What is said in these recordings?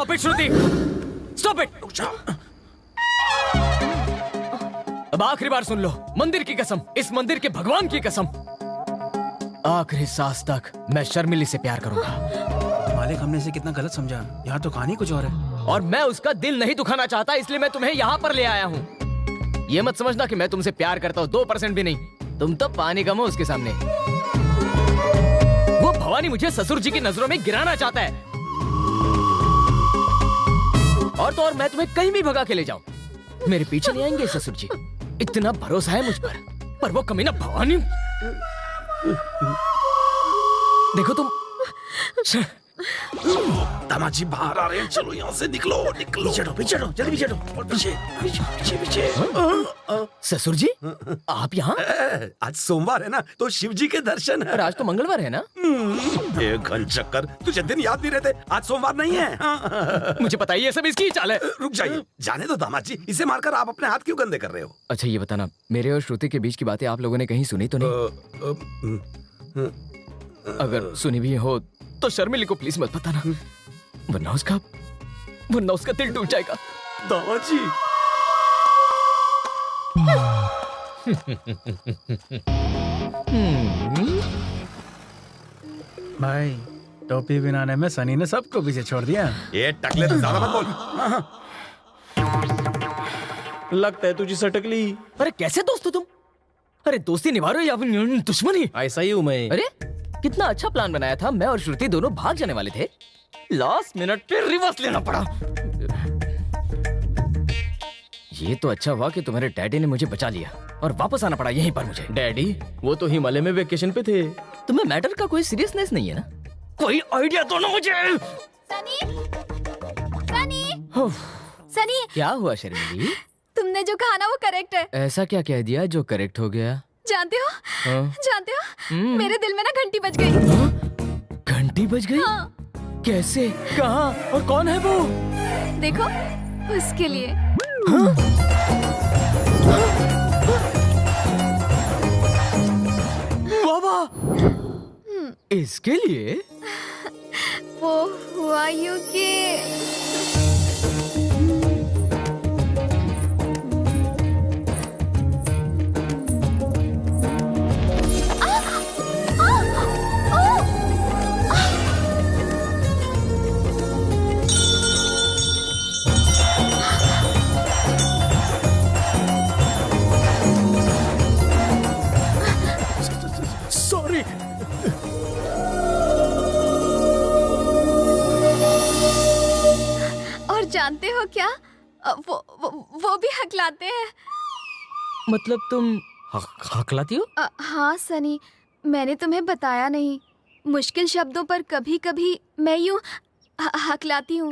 Stop it Shruti, stop it. अब आखिरी बार सुन लो, मंदिर की कसम, इस मंदिर के भगवान की कसम, आखिरी सांस तक मैं शर्मिली से प्यार करूंगा। मालिक, हमने इसे कितना गलत समझा। यहाँ तो कहानी कुछ और है। और मैं उसका दिल नहीं दुखाना चाहता, इसलिए मैं तुम्हें यहाँ पर ले आया हूँ। ये मत समझना कि मैं तुमसे प्यार करता हूँ, 2% भी नहीं। तुम तो पानी कम हो उसके सामने। वो भवानी मुझे ससुर जी की नजरों में गिराना चाहता है। और तो और मैं तुम्हें कहीं भी भगा के ले जाऊं, मेरे पीछे नहीं आएंगे ससुर जी। इतना भरोसा है मुझ पर वो कमीना भवानी। देखो तुम, दामाद जी बाहर आ रहे हैं, चलो यहाँ से निकलो निकलो। पीछे हटो, जल्दी पीछे हटो। और पीछे। ससुर जी आप यहाँ? आज सोमवार है ना, तो शिव जी के दर्शन है। और आज तो मंगलवार है ना? ये घन चक्कर, तुझे दिन याद नहीं रहते? आज सोमवार नहीं है। मुझे पता ही है, सब इसकी ही चाल है। रुक जाइए, जाने दो दामाद जी, इसे मारकर आप अपने हाथ क्यों गंदे कर रहे हो? अच्छा ये बताना, मेरे और श्रुति के बीच की बातें आप लोगों ने कहीं सुनी तो नहीं? अगर सुनी भी हो तो शर्मिली को प्लीज मत बताना, वरना उसका दिल टूट जाएगा। दामाद जी भाई, टोपी बनाने में सनी ने सबको पीछे छोड़ दिया। ये टकले तो ज्यादा मत बोल। लगता है तुझी सटकली। अरे कैसे दोस्त हो तुम? अरे दोस्ती निभा रहे हो या फिर दुश्मनी? ऐसा ही हूँ मैं। अरे कितना अच्छा प्लान बनाया था, मैं और श्रुति दोनों भाग जाने वाले थे, लास्ट मिनट पे रिवर्स लेना पड़ा। ये तो अच्छा हुआ कि तुम्हारे डैडी ने मुझे बचा लिया और वापस आना पड़ा यहीं पर मुझे। डैडी वो तो हिमालय में वेकेशन पे थे। तुम्हें मैटर का कोई सीरियसनेस नहीं है ना? कोई आइडिया दो ना मुझे। सनी, क्या हुआ शर्मिली? तुमने जो कहा ना वो करेक्ट है। ऐसा क्या कह दिया जो करेक्ट हो गया? जानते हो हाँ? जानते हो मेरे दिल में ना घंटी बज गई। घंटी बज गई? हाँ। कैसे, कहाँ और कौन है वो? देखो, उसके लिए। बाबा, इसके लिए? वो हुआ यूं कि सॉरी। और जानते हो क्या, वो भी हकलाते हैं। मतलब तुम हकलाती हो? हाँ सनी, मैंने तुम्हें बताया नहीं, मुश्किल शब्दों पर कभी कभी मैं यूं हकलाती हूँ।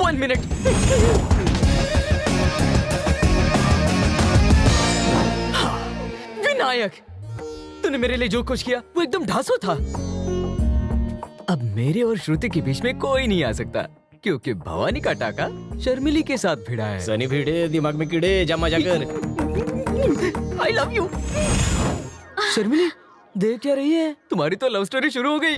1 मिनट। विनायक, तूने मेरे लिए जो कुछ किया वो एकदम ढांसू था। अब मेरे और श्रुति के बीच में कोई नहीं आ सकता, क्योंकि भवानी का टाका शर्मिली के साथ भिड़ा है। सनी भिड़े दिमाग में कीड़े, जा मजा कर। I love you. शर्मिली देख क्या रही है? तुम्हारी तो लव स्टोरी शुरू हो गई।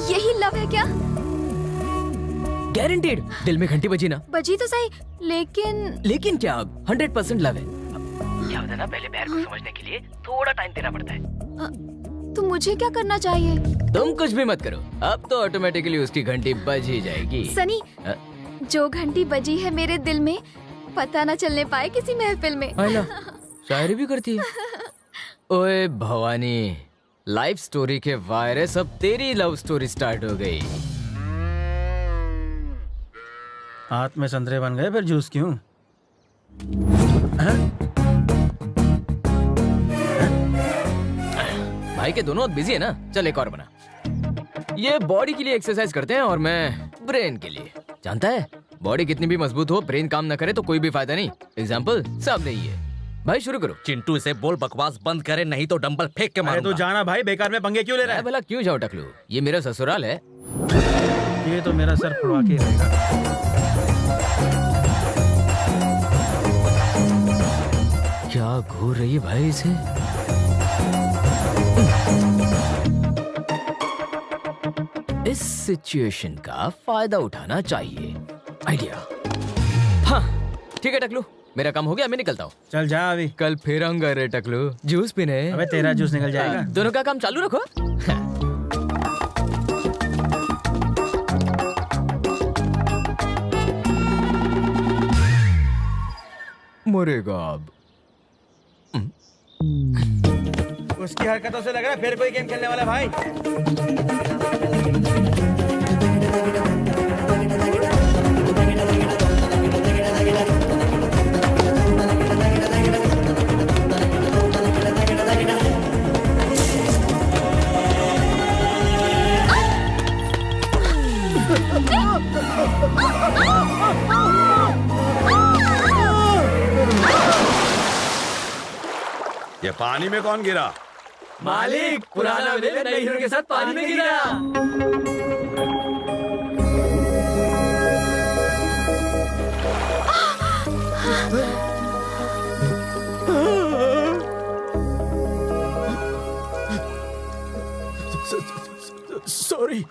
यही लव है क्या? गारंटीड। दिल में घंटी बजी ना? बजी तो सही, लेकिन क्या? 100% लव है। क्या होता है ना, पहले प्यार को समझने के लिए थोड़ा टाइम देना पड़ता है। तो मुझे क्या करना चाहिए? तुम कुछ भी मत करो, अब तो ऑटोमेटिकली उसकी घंटी बज ही जाएगी। सनी, जो घंटी बजी है मेरे दिल में, पता न चलने पाए किसी महफिल में। आइला, शायरी भी करती है। ओए भवानी, लाइफ स्टोरी के वायरस, अब तेरी लव स्टोरी स्टार्ट हो गई। हाथ में संतरे बन गए, फिर जूस क्यों? भाई के दोनों बिजी है ना, चल एक और बना। ये बॉडी के लिए एक्सरसाइज करते हैं और मैं ब्रेन के लिए। जानता है, बॉडी कितनी भी मजबूत हो, ब्रेन काम ना करे तो कोई भी फायदा नहीं। एग्जाम्पल सामने ही है। भाई शुरू करो। चिंटू से बोल बकवास बंद करे, नहीं तो डंबल फेंक के अरे मारूंगा। तू जाना भाई, बेकार में पंगे क्यों ले रहा मैं भला क्यों जाऊं टकलू, ये मेरा ससुराल है। है? ये तो मेरा सर फुड़वा के रहेगा। क्या घूर रही है भाई इसे? इस सिचुएशन का फायदा उठाना चाहिए। आइडिया। हाँ ठीक है टकलू, मेरा काम हो गया, मैं निकलता हूँ। चल जा अभी, कल फिर आऊंगा रे टकलू, जूस पीने। अबे तेरा जूस निकल जाएगा। दोनों का काम चालू रखो। मरेगा अब। उसकी हरकतों से लग रहा है फिर कोई गेम खेलने वाला भाई। ये पानी में कौन गिरा? मालिक, पुराना विलेन नए हीरो के साथ पानी में गिरा। सॉरी।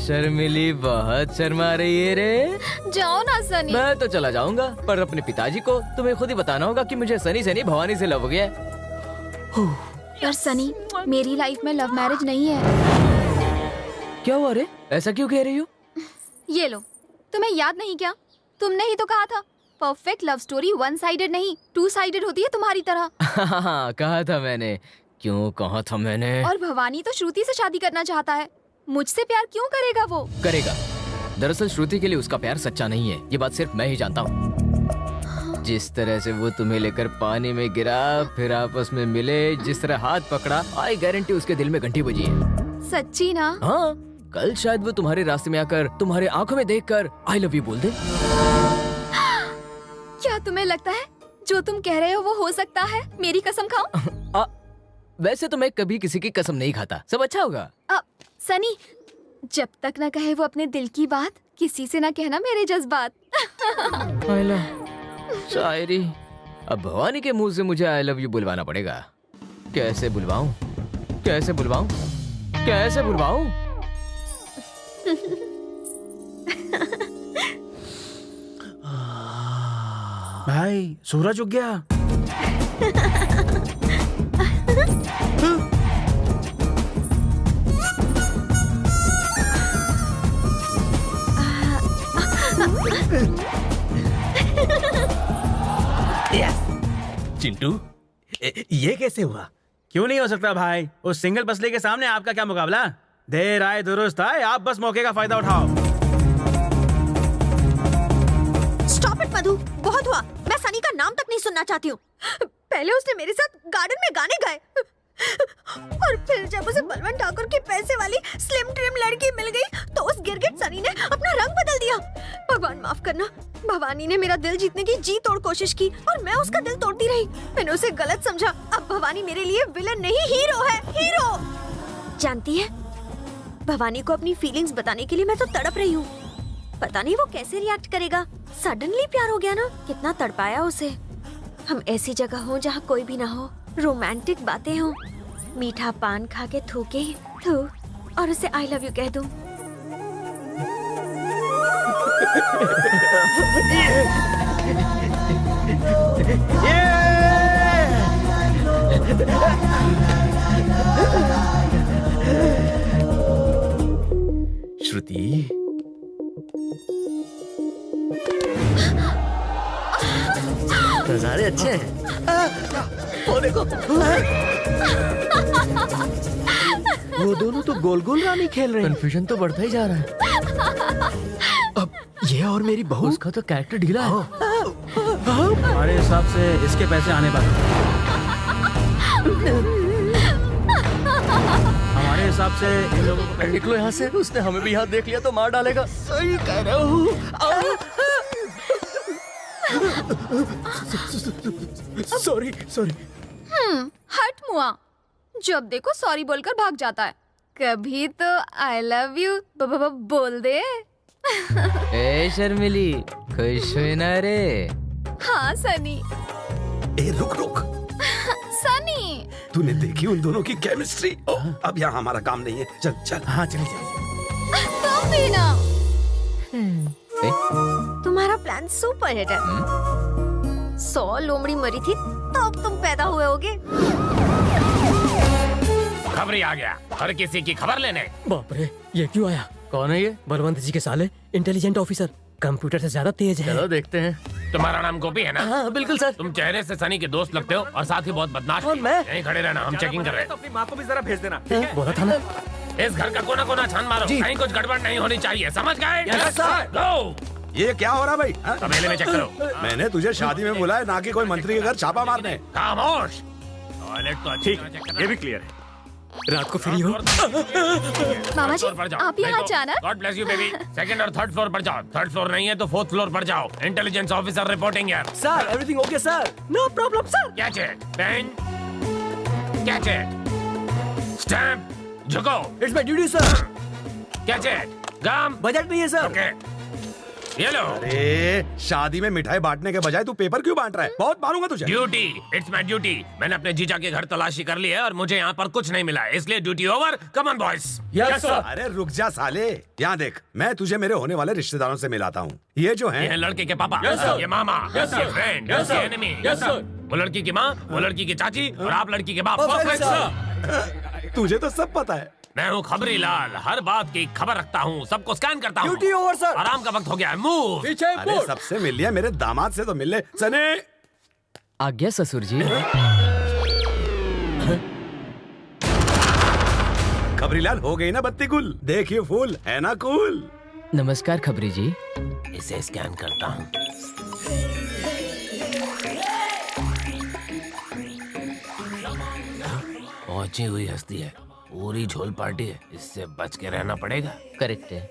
शर्मिली बहुत शर्मा रही है रे। जाओ ना सनी। मैं तो चला जाऊंगा, पर अपने पिताजी को तुम्हें खुद ही बताना होगा कि मुझे सनी से नहीं भवानी से लव हो गया है। पर सनी, मेरी लाइफ में लव मैरिज नहीं है। क्या हुआ रे, ऐसा क्यों कह रही हो? ये लो, तुम्हें याद नहीं क्या? तुमने ही तो कहा था perfect love story one sided नहीं, टू साइडेड होती है तुम्हारी तरह। हाँ कहा था मैंने। क्यों कहा था मैंने? और भवानी तो श्रुति से शादी करना चाहता है, मुझसे प्यार क्यों करेगा वो? करेगा। दरअसल श्रुति के लिए उसका प्यार सच्चा नहीं है, ये बात सिर्फ मैं ही जानता हूँ। जिस तरह से वो तुम्हें लेकर पानी में गिरा, फिर आपस में मिले, जिस तरह हाथ पकड़ा, आई गारंटी उसके दिल में घंटी बजी है। सच्ची ना? हाँ, कल शायद वो तुम्हारे रास्ते में आकर तुम्हारे आंखों में देखकर आई लव यू बोल दे। क्या तुम्हें लगता है जो तुम कह रहे हो वो हो सकता है? मेरी कसम खाओ। वैसे तो मैं कभी किसी की कसम नहीं खाता, सब अच्छा होगा। सनी, जब तक न कहे वो अपने दिल की बात, किसी से न कहना मेरे जज्बात। शायरी। अब भवानी के मुंह से मुझे आई लव यू बुलवाना पड़ेगा। कैसे बुलवाऊं? कैसे बुलवाऊं? कैसे बुलवाऊं? भाई सूरज उग गया। चिंटू, ये कैसे हुआ? क्यों नहीं हो सकता भाई? उस सिंगल पसले के सामने आपका क्या मुकाबला? देर आए दुरुस्त आए, आप बस मौके का फायदा उठाओ। स्टॉप इट मधु, बहुत हुआ। मैं सनी का नाम तक नहीं सुनना चाहती हूँ। पहले उसने मेरे साथ गार्डन में गाने गाए, और फिर जब उसे बलवंत ठाकुर की पैसे वाली स्लिम ट्रिम लड़की मिल गई, तो उस गिरगिट सनी ने अपना रंग बदल दिया। भगवान माफ करना, भवानी ने मेरा दिल जीतने की जी तोड़ कोशिश की और मैं उसका दिल तोड़ती रही। मैंने उसे गलत समझा। अब भवानी मेरे लिए विलन नहीं, हीरो है, हीरो। जानती है, भवानी को अपनी फीलिंग्स बताने के लिए मैं तो तड़प रही हूँ। पता नहीं वो कैसे रिएक्ट करेगा। सडनली प्यार हो गया ना, कितना तड़पाया उसे। हम ऐसी जगह हो जहाँ कोई भी ना हो, रोमांटिक बातें हो, मीठा पान खा के थूके थू और उसे आई लव यू कह दूं। श्रुति, नजारे अच्छे हैं। वो देखो, वो दोनों तो गोल गोल रानी खेल रहे हैं। कंफ्यूजन तो बढ़ता ही जा रहा है। अब ये और मेरी बहू, उसका तो कैरेक्टर ढीला है। हमारे हिसाब से इसके पैसे आने वाले। हमारे हिसाब से इन लोगों को निकलो यहाँ से, उसने हमें भी यहाँ देख लिया तो मार डालेगा। सही कह रहा हूँ। Sorry sorry. हट मुआ, जब देखो सॉरी बोलकर भाग जाता है। कभी तो आई लव यू बोल दे। ए शर्मिली, खुश हुई ना रे? हाँ सनी। ए रुक रुक, सनी तूने देखी उन दोनों की केमिस्ट्री? अब यहाँ हमारा काम नहीं है, चल चल। हाँ चलिए चलिए। तुम भी ना। ए, तुम्हारा प्लान सुपर हिट है। 100 लोमड़ी मरी थी तो अब तुम पैदा हुए होगे। खबरी आ गया, हर किसी की खबर लेने। बाप रे, ये क्यों आया? कौन है ये? बलवंत जी के साले, इंटेलिजेंट ऑफिसर, कंप्यूटर से ज्यादा तेज है। चलो देखते हैं। तुम्हारा नाम गोपी है ना? हाँ बिल्कुल सर। तुम चेहरे से सनी के दोस्त लगते हो और साथ ही बहुत बदमाश और भी। मैं? यहीं खड़े रहना, हम चेकिंग कर रहे अपनी माँ को भी जरा भेज देना, ठीक है? बोला था ना। हैं। इस घर का कोना कोना छान मारो, जी। कहीं कुछ गड़बड़ नहीं होनी चाहिए, समझ गए? Yes, sir. Go! ये क्या हो रहा भाई? हाँ? तबेले में चेक करो। मैंने तुझे शादी में बुलाया, ना कि कोई मंत्री के घर छापा मारने। खामोश। टॉयलेट तो अच्छी तरह चेक करना। ये भी क्लियर है। रात को फ्री हो। मामा जी, आप यहाँ अचानक? God bless you baby. Second और थर्ड फ्लोर पर जाओ। थर्ड फ्लोर नहीं है तो फोर्थ फ्लोर पर जाओ। इंटेलिजेंस ऑफिसर रिपोर्टिंग यार। Sir everything okay sir, no problem sir. Catch it, pen, catch it, stamp, झुको, it's my duty sir. Catch it, gum, budget नहीं है सर। ओके, ये लो। अरे शादी में मिठाई बांटने के बजाय तू पेपर क्यों बांट रहा है? बहुत मारूंगा तुझे। Duty, it's my duty. मैंने अपने जीजा के घर तलाशी कर ली है और मुझे यहाँ पर कुछ नहीं मिला, इसलिए duty over. Come on boys. Yes sir. अरे रुक जा साले, यहाँ देख, मैं तुझे मेरे होने वाले रिश्तेदारों से मिलाता हूँ। ये जो ये है हैं, लड़के के पापा, Yes, sir. ये मामा, Yes, sir. ये फ्रेंड, Yes, ये sir. एनिमी। Yes, sir. वो लड़की की माँ, वो लड़की की चाची और आप लड़की के बाप। Perfect, Perfect, तुझे तो सब पता है। मैं हूँ खबरी लाल, हर बात की खबर रखता हूँ, सबको स्कैन करता हूँ। Duty over sir. आराम का वक्त हो गया है, मूव। पीछे अरे मुड़। सबसे मिल लिया, मेरे दामाद से तो मिल ले। सने आज्ञा ससुर जी। खबरीलाल, हो गई ना बत्ती गुल? देखिए फूल है ना कूल। नमस्कार खबरी जी। इसे स्कैन करता हूँ। पहुंची हुई हस्ती है, पूरी झोल पार्टी है, इससे बच के रहना पड़ेगा। करेक्ट है।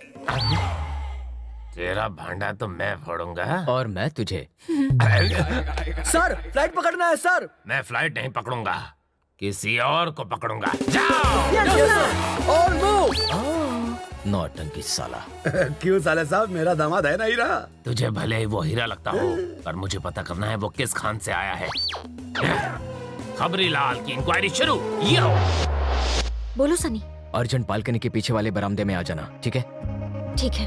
तेरा भांडा तो मैं फोड़ूंगा। और मैं तुझे। सर फ्लाइट पकड़ना है सर। मैं फ्लाइट नहीं पकड़ूंगा, किसी और को पकड़ूंगा। जाओ। Yes sir. और मूव। नौटंकी साला। क्यों साले साहब, मेरा दामाद है ना हीरा। तुझे भले ही वो हीरा लगता हो, पर मुझे पता करना है वो किस खान से आया है। खबरी लाल की इंक्वायरी शुरू। यो। बोलो सनी। अर्जेंट बालकनी के पीछे वाले बरामदे में आ जाना, ठीक है? ठीक है।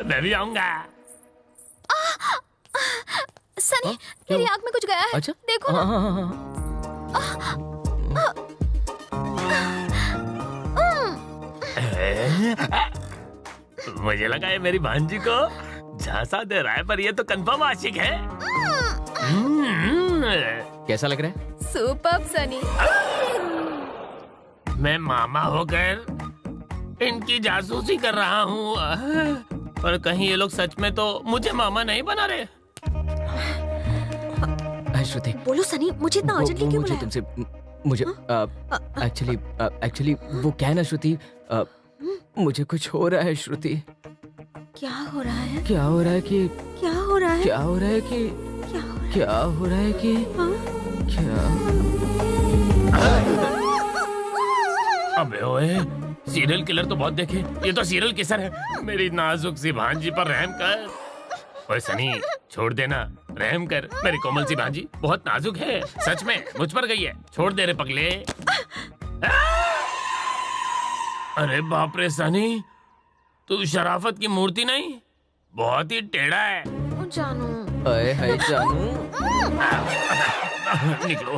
मैं भी आऊंगा। सनी, मेरी आंख में कुछ गया है। अच्छा देखो ना। हाँ, हाँ, हाँ, मुझे लगा है मेरी भांजी को झांसा दे रहा है, पर ये तो कंफर्म आशिक है। कैसा लग रहा है? सुपर्ब सनी। मैं मामा होकर इनकी जासूसी कर रहा हूँ, पर कहीं ये लोग सच में तो मुझे मामा नहीं बना रहे। श्रुति, बोलो सनी, मुझे इतना अर्जेंटली क्यों मुझे बुलाया? तुमसे मुझे एक्चुअली वो क्या है ना श्रुति, मुझे कुछ हो रहा है श्रुति। क्या हो रहा है? क्या हो रहा है कि क्या हो रहा है? क्या हो रहा है कि क्या हो रहा है? क्या हो रहा है कि हाँ? क्या। अबे ओए, सीरियल किलर तो बहुत देखे, ये तो सीरियल किसर है। मेरी नाजुक सी भांजी पर रहम कर। ओए सनी, छोड़ देना, रहम कर। मेरी कोमल सी भांजी बहुत नाजुक है, सच में मुझ पर गई है। छोड़ दे रे पगले। अरे बाप रे सनी, तू शराफत की मूर्ति नहीं, बहुत ही टेढ़ा है। जानू। अरे है जानू। निकलो।